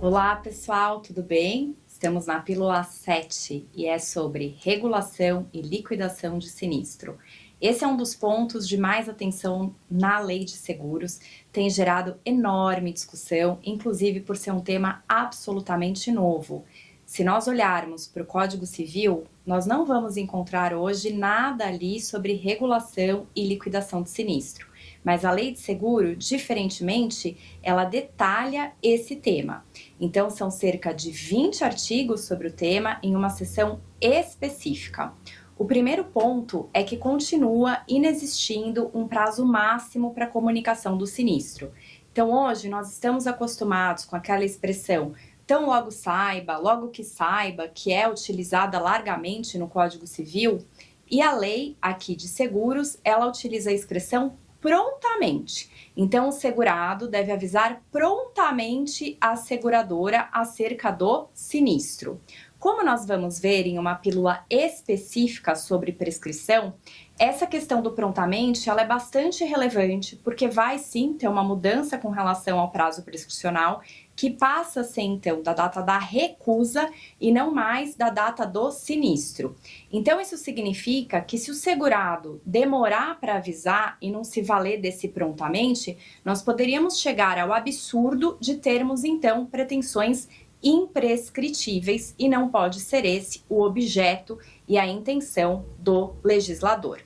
Olá pessoal, tudo bem? Estamos na pílula 7 e é sobre regulação e liquidação de sinistro. Esse é um dos pontos de mais atenção na lei de seguros, tem gerado enorme discussão, inclusive por ser um tema absolutamente novo. Se nós olharmos para o Código Civil, nós não vamos encontrar hoje nada ali sobre regulação e liquidação de sinistro. Mas a lei de seguro, diferentemente, ela detalha esse tema. Então, são cerca de 20 artigos sobre o tema em uma seção específica. O primeiro ponto é que continua inexistindo um prazo máximo para a comunicação do sinistro. Então, hoje, nós estamos acostumados com aquela expressão tão logo que saiba, que é utilizada largamente no Código Civil, e a lei aqui de seguros, ela utiliza a expressão prontamente. Então, o segurado deve avisar prontamente a seguradora acerca do sinistro. Como nós vamos ver em uma pílula específica sobre prescrição, essa questão do prontamente ela é bastante relevante, porque vai sim ter uma mudança com relação ao prazo prescricional, que passa a ser então da data da recusa e não mais da data do sinistro. Então isso significa que se o segurado demorar para avisar e não se valer desse prontamente, nós poderíamos chegar ao absurdo de termos então pretensões imprescritíveis e não pode ser esse o objeto e a intenção do legislador.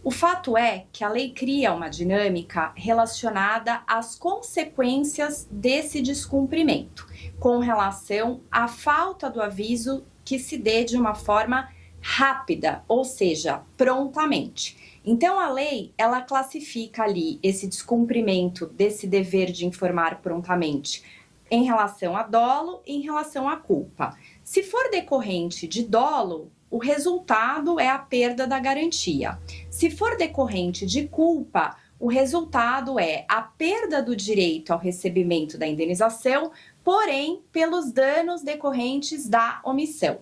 O fato é que a lei cria uma dinâmica relacionada às consequências desse descumprimento, com relação à falta do aviso que se dê de uma forma rápida, ou seja, prontamente. Então a lei, ela classifica ali esse descumprimento desse dever de informar prontamente em relação a dolo e em relação à culpa. Se for decorrente de dolo, o resultado é a perda da garantia. Se for decorrente de culpa, o resultado é a perda do direito ao recebimento da indenização, porém pelos danos decorrentes da omissão.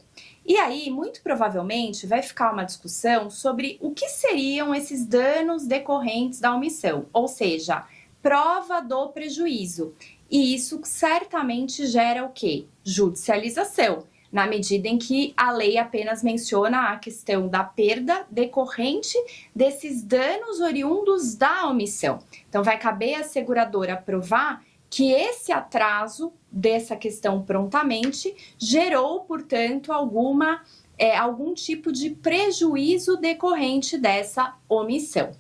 E aí, muito provavelmente, vai ficar uma discussão sobre o que seriam esses danos decorrentes da omissão, ou seja, prova do prejuízo. E isso certamente gera o quê? Judicialização, na medida em que a lei apenas menciona a questão da perda decorrente desses danos oriundos da omissão. Então, vai caber à seguradora provar que esse atraso dessa questão prontamente gerou, portanto, algum tipo de prejuízo decorrente dessa omissão.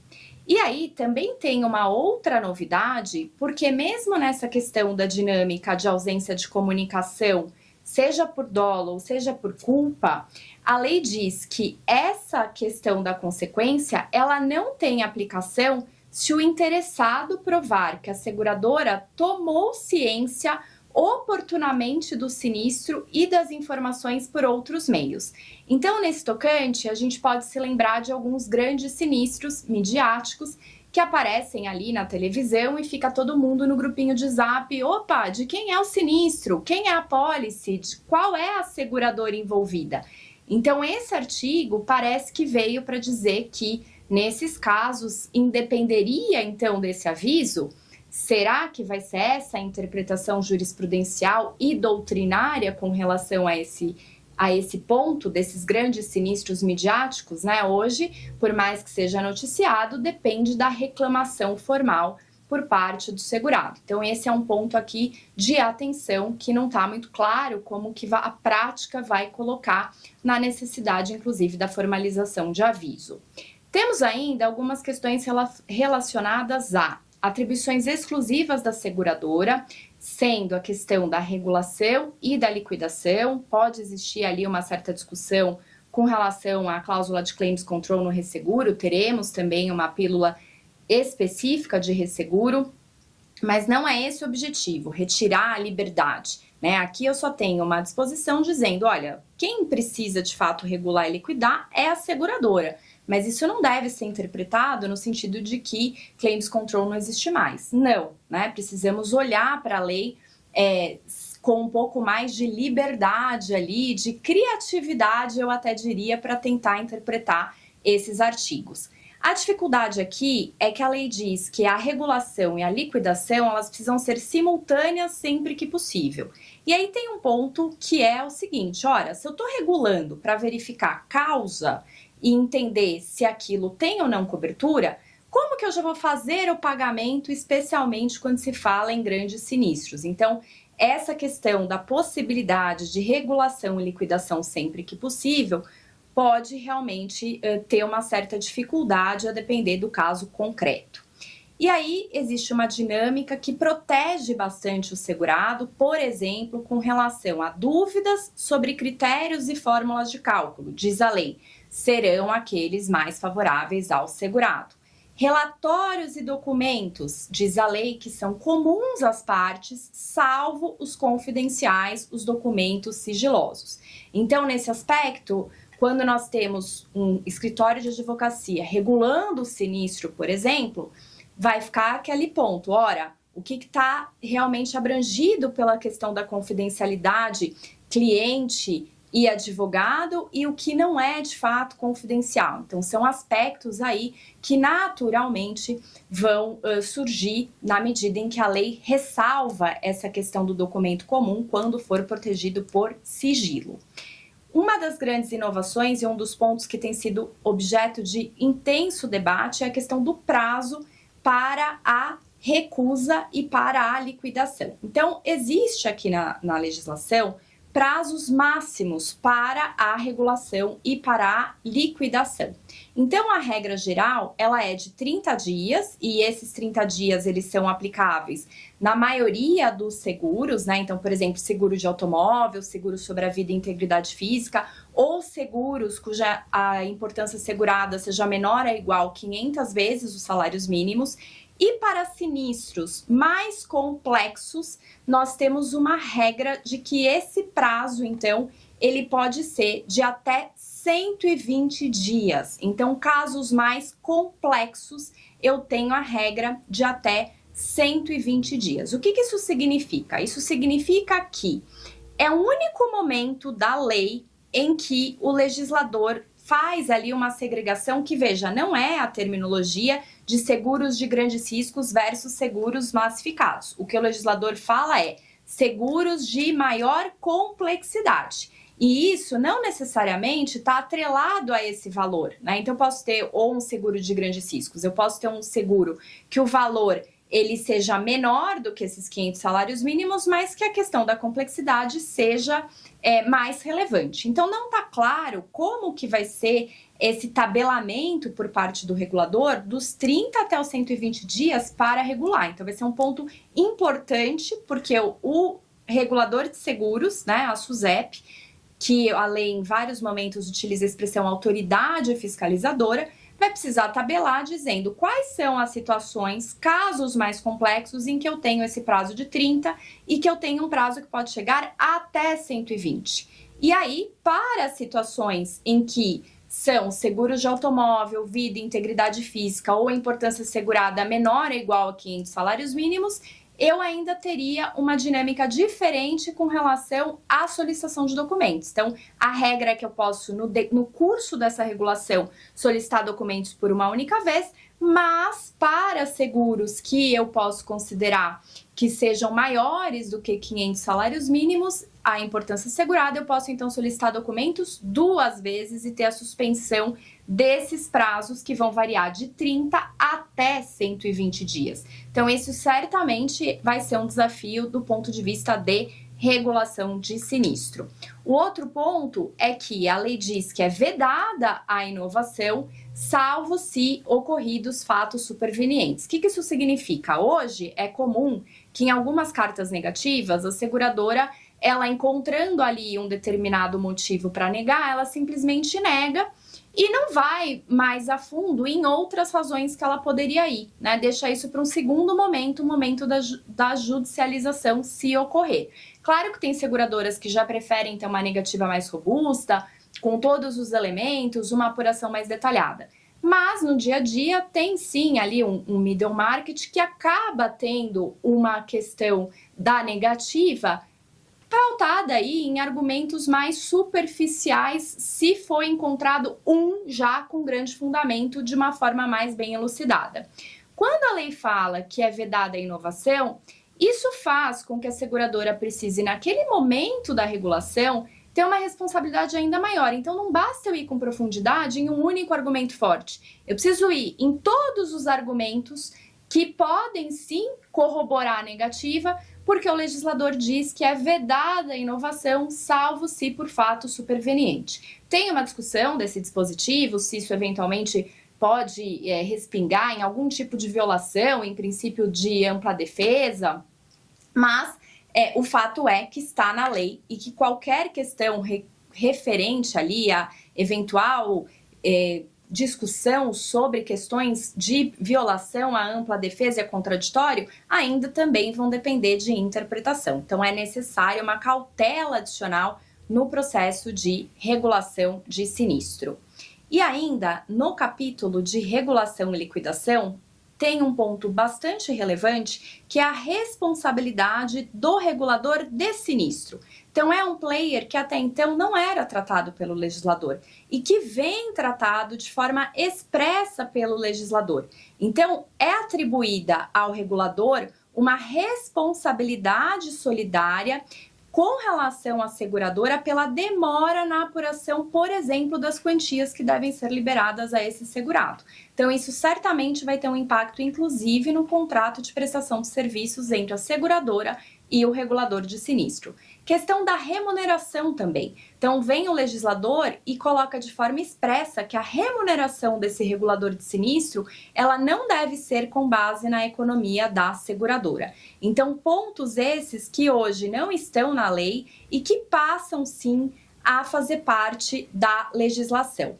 E aí também tem uma outra novidade, porque mesmo nessa questão da dinâmica de ausência de comunicação, seja por dolo ou seja por culpa, a lei diz que essa questão da consequência, ela não tem aplicação se o interessado provar que a seguradora tomou ciência oportunamente do sinistro e das informações por outros meios. Então, nesse tocante, a gente pode se lembrar de alguns grandes sinistros midiáticos que aparecem ali na televisão e fica todo mundo no grupinho de zap, opa, de quem é o sinistro? Quem é a pólice? De qual é a seguradora envolvida? Então, esse artigo parece que veio para dizer que, nesses casos, independeria, então, desse aviso. Será que vai ser essa a interpretação jurisprudencial e doutrinária com relação a esse ponto desses grandes sinistros midiáticos, né? Hoje, por mais que seja noticiado, depende da reclamação formal por parte do segurado. Então, esse é um ponto aqui de atenção que não está muito claro como que a prática vai colocar na necessidade, inclusive, da formalização de aviso. Temos ainda algumas questões relacionadas a atribuições exclusivas da seguradora, sendo a questão da regulação e da liquidação. Pode existir ali uma certa discussão com relação à cláusula de claims control no resseguro, teremos também uma pílula específica de resseguro, mas não é esse o objetivo, retirar a liberdade, né? Aqui eu só tenho uma disposição dizendo, olha, quem precisa de fato regular e liquidar é a seguradora. Mas isso não deve ser interpretado no sentido de que claims control não existe mais. Não, né? Precisamos olhar para a lei com um pouco mais de liberdade ali, de criatividade, eu até diria, para tentar interpretar esses artigos. A dificuldade aqui é que a lei diz que a regulação e a liquidação, elas precisam ser simultâneas sempre que possível. E aí tem um ponto que é o seguinte, ora, se eu estou regulando para verificar a causa e entender se aquilo tem ou não cobertura, como que eu já vou fazer o pagamento, especialmente quando se fala em grandes sinistros? Então, essa questão da possibilidade de regulação e liquidação sempre que possível pode realmente ter uma certa dificuldade a depender do caso concreto. E aí existe uma dinâmica que protege bastante o segurado, por exemplo, com relação a dúvidas sobre critérios e fórmulas de cálculo, diz a lei, serão aqueles mais favoráveis ao segurado. Relatórios e documentos, diz a lei, que são comuns às partes, salvo os confidenciais, os documentos sigilosos. Então, nesse aspecto, quando nós temos um escritório de advocacia regulando o sinistro, por exemplo, vai ficar aquele ponto, ora, o que está realmente abrangido pela questão da confidencialidade cliente e advogado e o que não é de fato confidencial. Então, são aspectos aí que naturalmente vão surgir na medida em que a lei ressalva essa questão do documento comum quando for protegido por sigilo. Uma das grandes inovações e um dos pontos que tem sido objeto de intenso debate é a questão do prazo para a recusa e para a liquidação. Então, existe aqui na legislação prazos máximos para a regulação e para a liquidação. Então, a regra geral, ela é de 30 dias, e esses 30 dias, eles são aplicáveis na maioria dos seguros, né? Então, por exemplo, seguro de automóvel, seguro sobre a vida e integridade física, ou seguros cuja a importância segurada seja menor ou igual a 500 vezes os salários mínimos. E para sinistros mais complexos, nós temos uma regra de que esse prazo, então, ele pode ser de até 120 dias. Então, casos mais complexos, eu tenho a regra de até 120 dias. O que isso significa? Isso significa que é o único momento da lei em que o legislador faz ali uma segregação que, veja, não é a terminologia de seguros de grandes riscos versus seguros massificados. O que o legislador fala é seguros de maior complexidade. E isso não necessariamente está atrelado a esse valor, né? Então, eu posso ter ou um seguro de grandes riscos, eu posso ter um seguro que o valor ele seja menor do que esses 500 salários mínimos, mas que a questão da complexidade seja mais relevante. Então, não está claro como que vai ser esse tabelamento por parte do regulador dos 30 até os 120 dias para regular. Então, vai ser um ponto importante, porque o regulador de seguros, né, a SUSEP, que a lei em vários momentos utiliza a expressão autoridade fiscalizadora, vai precisar tabelar dizendo quais são as situações, casos mais complexos em que eu tenho esse prazo de 30 e que eu tenho um prazo que pode chegar até 120. E aí, para situações em que são seguros de automóvel, vida e integridade física ou a importância segurada menor ou igual a 500 salários mínimos, eu ainda teria uma dinâmica diferente com relação à solicitação de documentos. Então, a regra é que eu posso, no curso dessa regulação, solicitar documentos por uma única vez, mas para seguros que eu posso considerar que sejam maiores do que 500 salários mínimos, a importância segurada, eu posso então solicitar documentos 2 vezes e ter a suspensão desses prazos que vão variar de 30 até 120 dias. Então, isso certamente vai ser um desafio do ponto de vista de regulação de sinistro. O outro ponto é que a lei diz que é vedada a inovação, salvo se ocorridos fatos supervenientes. O que isso significa? Hoje é comum que em algumas cartas negativas a seguradora, ela encontrando ali um determinado motivo para negar, ela simplesmente nega e não vai mais a fundo em outras razões que ela poderia ir, né? Deixa isso para um segundo momento, o momento da judicialização, se ocorrer. Claro que tem seguradoras que já preferem ter uma negativa mais robusta, com todos os elementos, uma apuração mais detalhada. Mas no dia a dia tem sim ali um middle market que acaba tendo uma questão da negativa pautada aí em argumentos mais superficiais, se for encontrado um já com grande fundamento de uma forma mais bem elucidada. Quando a lei fala que é vedada a inovação, isso faz com que a seguradora precise, naquele momento da regulação, ter uma responsabilidade ainda maior. Então, não basta eu ir com profundidade em um único argumento forte. Eu preciso ir em todos os argumentos que podem sim corroborar a negativa, porque o legislador diz que é vedada a inovação, salvo se por fato superveniente. Tem uma discussão desse dispositivo, se isso eventualmente pode respingar em algum tipo de violação, em princípio de ampla defesa, mas o fato é que está na lei e que qualquer questão referente ali a eventual discussão sobre questões de violação à ampla defesa e a contraditório ainda também vão depender de interpretação. Então, é necessária uma cautela adicional no processo de regulação de sinistro. E ainda, no capítulo de regulação e liquidação, tem um ponto bastante relevante, que é a responsabilidade do regulador de sinistro. Então, é um player que até então não era tratado pelo legislador e que vem tratado de forma expressa pelo legislador. Então, é atribuída ao regulador uma responsabilidade solidária com relação à seguradora pela demora na apuração, por exemplo, das quantias que devem ser liberadas a esse segurado. Então, isso certamente vai ter um impacto, inclusive, no contrato de prestação de serviços entre a seguradora e o regulador de sinistro. Questão da remuneração também. Então, vem o legislador e coloca de forma expressa que a remuneração desse regulador de sinistro, ela não deve ser com base na economia da seguradora. Então, pontos esses que hoje não estão na lei e que passam, sim, a fazer parte da legislação.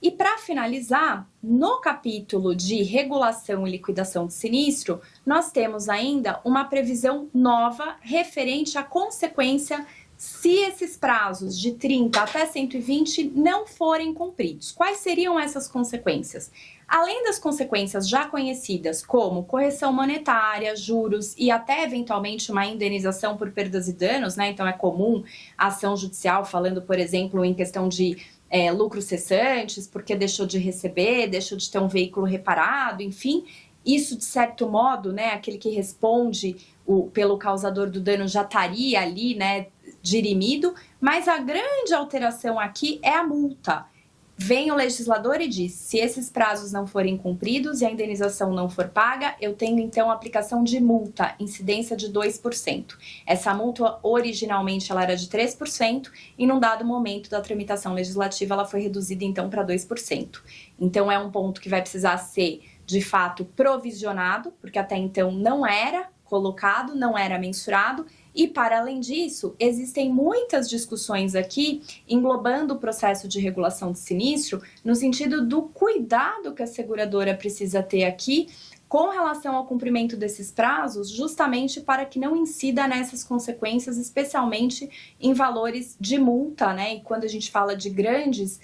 E para finalizar, no capítulo de regulação e liquidação de sinistro, nós temos ainda uma previsão nova referente à consequência se esses prazos de 30 até 120 não forem cumpridos. Quais seriam essas consequências? Além das consequências já conhecidas, como correção monetária, juros e até eventualmente uma indenização por perdas e danos, né? Então é comum a ação judicial falando, por exemplo, em questão de lucros cessantes, porque deixou de receber, deixou de ter um veículo reparado, enfim, isso de certo modo, né, aquele que responde pelo causador do dano já estaria ali, né, dirimido, mas a grande alteração aqui é a multa. Vem o legislador e diz, se esses prazos não forem cumpridos e a indenização não for paga, eu tenho então a aplicação de multa, incidência de 2%. Essa multa originalmente ela era de 3% e num dado momento da tramitação legislativa ela foi reduzida então para 2%. Então é um ponto que vai precisar ser de fato provisionado, porque até então não era colocado, não era mensurado. E, para além disso, existem muitas discussões aqui englobando o processo de regulação de sinistro no sentido do cuidado que a seguradora precisa ter aqui com relação ao cumprimento desses prazos, justamente para que não incida nessas consequências, especialmente em valores de multa, né? E quando a gente fala de grandes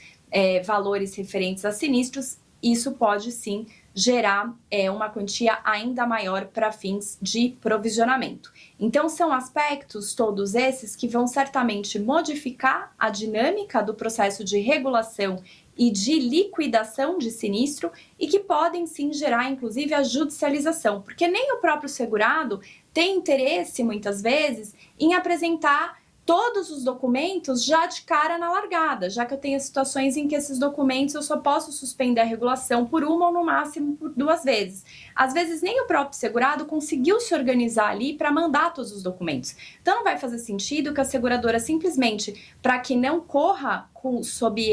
valores referentes a sinistros, isso pode sim gerar uma quantia ainda maior para fins de provisionamento. Então, são aspectos todos esses que vão certamente modificar a dinâmica do processo de regulação e de liquidação de sinistro e que podem sim gerar, inclusive, a judicialização, porque nem o próprio segurado tem interesse, muitas vezes, em apresentar todos os documentos já de cara na largada, já que eu tenho situações em que esses documentos eu só posso suspender a regulação por uma ou no máximo por 2 vezes. Às vezes nem o próprio segurado conseguiu se organizar ali para mandar todos os documentos. Então não vai fazer sentido que a seguradora simplesmente, para que não corra sob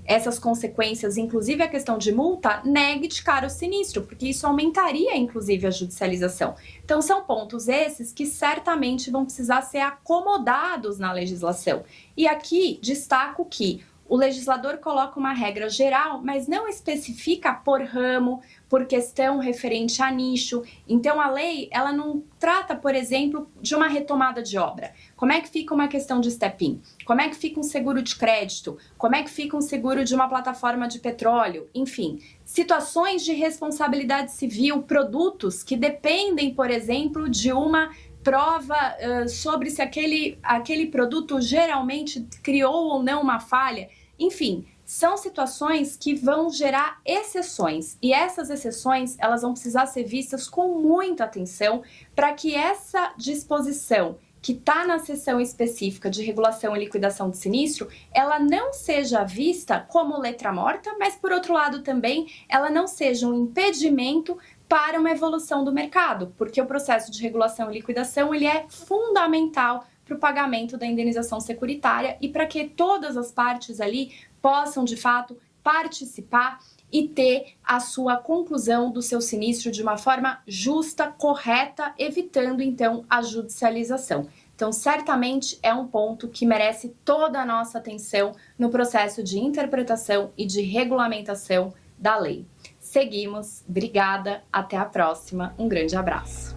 essas consequências, inclusive a questão de multa, negue de cara o sinistro, porque isso aumentaria inclusive a judicialização. Então são pontos esses que certamente vão precisar ser acomodados na legislação. E aqui destaco que o legislador coloca uma regra geral, mas não especifica por ramo, por questão referente a nicho. Então, a lei, ela não trata, por exemplo, de uma retomada de obra. Como é que fica uma questão de step-in? Como é que fica um seguro de crédito? Como é que fica um seguro de uma plataforma de petróleo? Enfim, situações de responsabilidade civil, produtos que dependem, por exemplo, de uma prova sobre se aquele produto geralmente criou ou não uma falha. Enfim, são situações que vão gerar exceções, e essas exceções elas vão precisar ser vistas com muita atenção para que essa disposição que está na seção específica de regulação e liquidação de sinistro, ela não seja vista como letra morta, mas por outro lado também ela não seja um impedimento para uma evolução do mercado, porque o processo de regulação e liquidação ele é fundamental para o pagamento da indenização securitária e para que todas as partes ali possam, de fato, participar e ter a sua conclusão do seu sinistro de uma forma justa, correta, evitando, então, a judicialização. Então, certamente é um ponto que merece toda a nossa atenção no processo de interpretação e de regulamentação da lei. Seguimos, obrigada, até a próxima, um grande abraço.